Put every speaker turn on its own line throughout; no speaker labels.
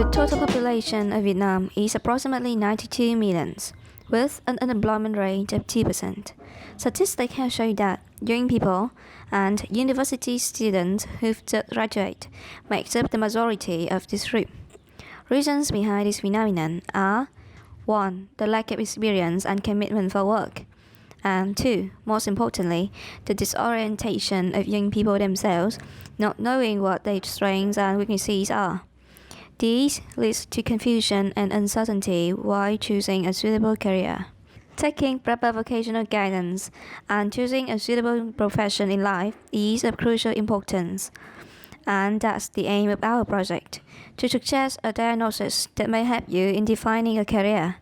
The total population of Vietnam is approximately 92 million, with an unemployment rate of 2%. Statistics have shown that young people and university students who've just graduated make up the majority of this group. Reasons behind this phenomenon are 1. The lack of experience and commitment for work, and 2. Most importantly, the disorientation of young people themselves, not knowing what their strengths and weaknesses are. This leads to confusion and uncertainty while choosing a suitable career. Taking proper vocational guidance and choosing a suitable profession in life is of crucial importance. And that's the aim of our project, to suggest a diagnosis that may help you in defining a career,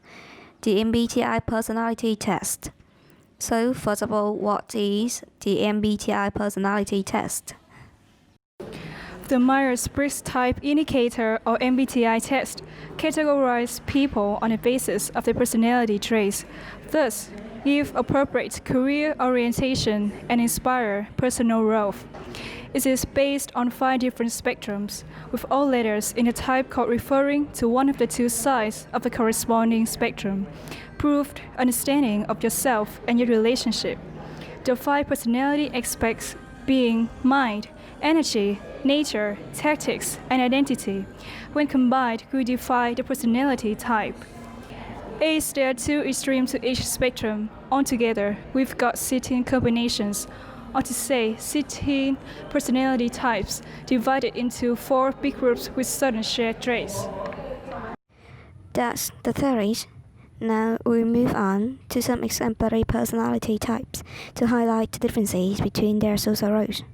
the MBTI personality test. So, first of all, what is the MBTI personality test?
The Myers-Briggs Type Indicator, or MBTI test, categorizes people on the basis of their personality traits. Thus, give appropriate career orientation and inspire personal growth. It is based on 5 different spectrums, with all letters in the type code referring to one of the 2 sides of the corresponding spectrum. Proved understanding of yourself and your relationship. The 5 personality aspects being mind, energy, nature, tactics, and identity. When combined, we define the personality type. As there are 2 extremes to each spectrum, altogether we've got 16 combinations, or to say 16 personality types divided into 4 big groups with certain shared traits.
That's the theories. Now we move on to some exemplary personality types to highlight the differences between their social roles.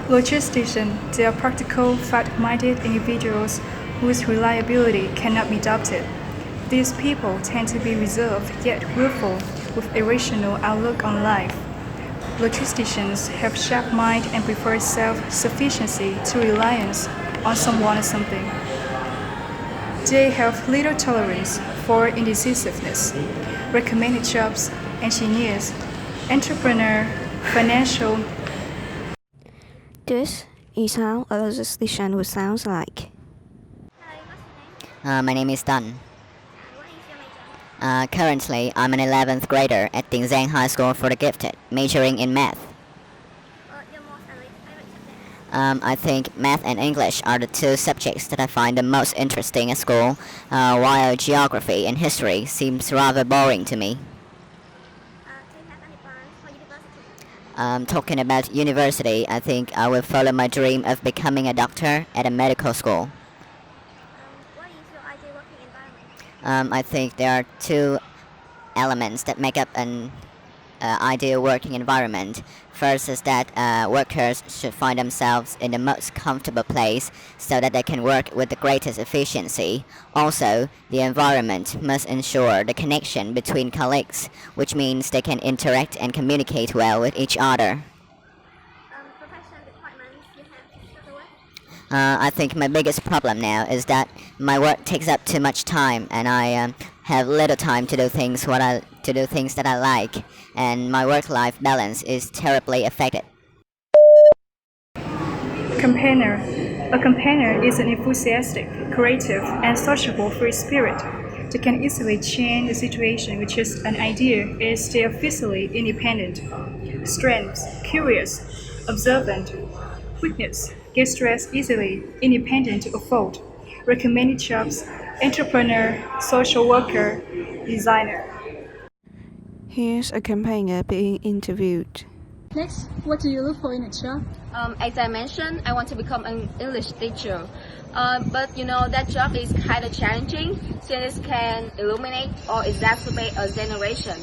Logisticians, they are practical, fact-minded individuals whose reliability cannot be doubted. These people tend to be reserved yet willful, with a rational outlook on life. Logisticians have sharp mind and prefer self-sufficiency to reliance on someone or something. They have little tolerance for indecisiveness. Recommended jobs, engineers, entrepreneur, financial.
This is how a logistician would sound like.
My name is Dun. Currently, I'm an 11th grader at Ding Giang High School for the Gifted, majoring in math. I think math and English are the 2 subjects that I find the most interesting at school, while geography and history seems rather boring to me. Talking about university, I think I will follow my dream of becoming a doctor at a medical school.
What is your ideal working environment?
I think there are 2 elements that make up an ideal working environment. First is that workers should find themselves in the most comfortable place so that they can work with the greatest efficiency. Also, the environment must ensure the connection between colleagues, which means they can interact and communicate well with each other.
Professional requirements you have to struggle with?
I think my biggest problem now is that my work takes up too much time, and I have little time to do things that I like, and my work-life balance is terribly affected.
Companion. A companion is an enthusiastic, creative, and sociable free spirit. They can easily change the situation with just an idea as they are physically independent. Strengths: curious, observant. Weakness: get stressed easily, independent of fault. Recommended jobs: entrepreneur, social worker, designer.
Here's a campaigner being interviewed.
Next, what do you look for in a job?
As I mentioned, I want to become an English teacher. But that job is kind of challenging since it can illuminate or exacerbate a generation.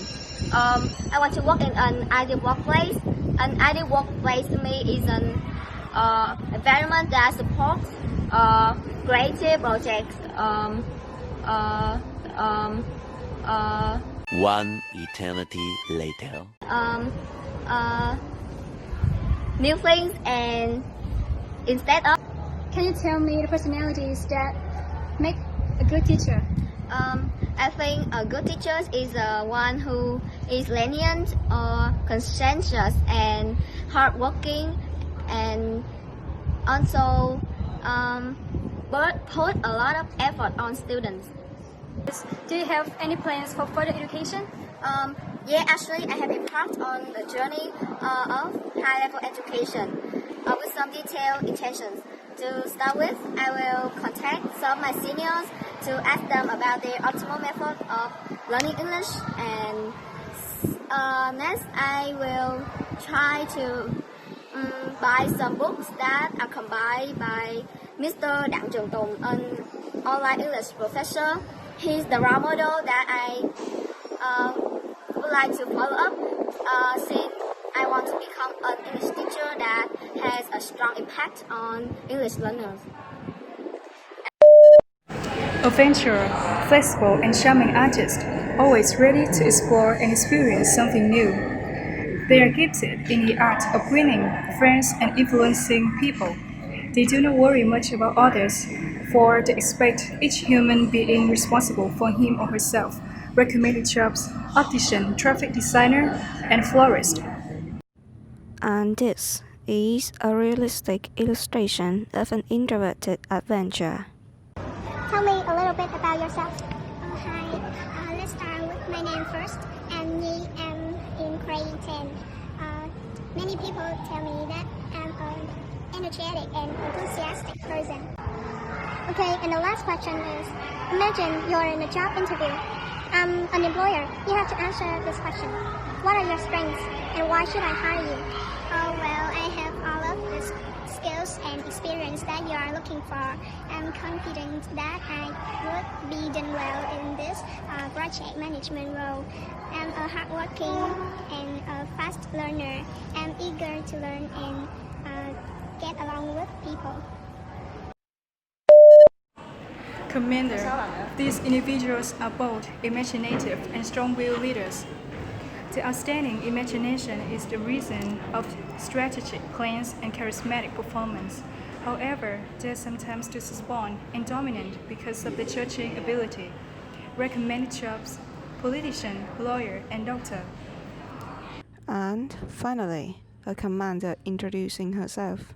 I want to work in an ideal workplace. An ideal workplace to me is an environment that supports creative projects.
One eternity later.
New things, and instead of.
Can you tell me the personalities that make a good teacher?
I think a good teacher is one who is lenient or conscientious and hardworking, and also but put a lot of effort on students.
Do you have any plans for further education?
Yeah, actually, I have embarked on the journey of high-level education with some detailed intentions. To start with, I will contact some of my seniors to ask them about their optimal method of learning English, and next I will try to buy some books that are compiled by Mr. Đặng Trường Tùng, an online English professor. He's the role model that I would like to follow up since I want to become an English teacher that has a strong impact on English learners.
Adventurer, flexible and charming artist, always ready to explore and experience something new. They are gifted in the art of winning friends and influencing people. They do not worry much about others, for they expect each human being responsible for him or herself. Recommended jobs: optician, traffic designer, and florist.
And this is a realistic illustration of an introverted adventurer.
Tell me a little bit about yourself. Hi, let's start with my name first. I'm Nhi. I'm in grade 10. Many people tell me that I'm an energetic and enthusiastic person. Okay, and the last question is, imagine you're in a job interview. I'm an employer. You have to answer this question. What are your strengths and why should I hire you? Oh, well, I have all of these skills and experience that you are looking for. I'm confident that I would be done well in this project management role. I'm a hardworking and a fast learner. I'm eager to learn and get along with people.
Commander, these individuals are bold, imaginative, and strong-willed leaders. The outstanding imagination is the reason of strategic plans and charismatic performance. However, they are sometimes disappointing and dominant because of the judging ability. Recommended jobs: politician, lawyer, and doctor.
And finally, a commander introducing herself.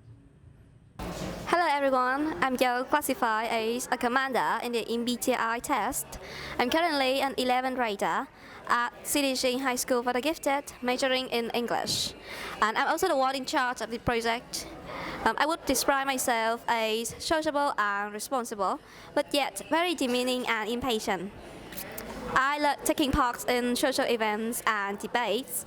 Hello everyone, I'm Jo, classified as a commander in the Mbti test. I'm currently an 11th grader at CDG High School for the Gifted, majoring in English. And I'm also the one in charge of the project. I would describe myself as sociable and responsible, but yet very demeaning and impatient. I love taking part in social events and debates.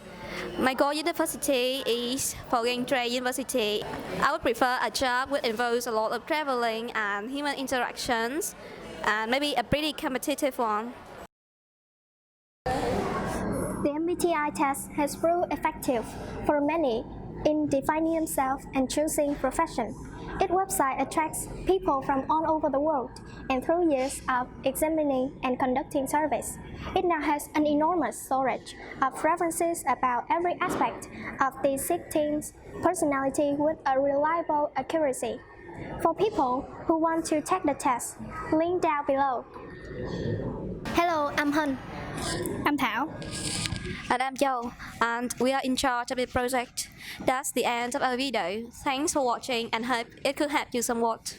My goal university is Phổ Trade University. I would prefer a job which involves a lot of traveling and human interactions, and maybe a pretty competitive one.
The MBTI test has proved effective for many in defining themselves and choosing profession. Its website attracts people from all over the world, and through years of examining and conducting surveys, it now has an enormous storage of references about every aspect of the Sikh team's personality with a reliable accuracy. For people who want to take the test, link down below.
Hello, I'm Hun.
I'm Thảo.
And I'm Jo, and we are in charge of the project. That's the end of our video. Thanks for watching and hope it could help you somewhat.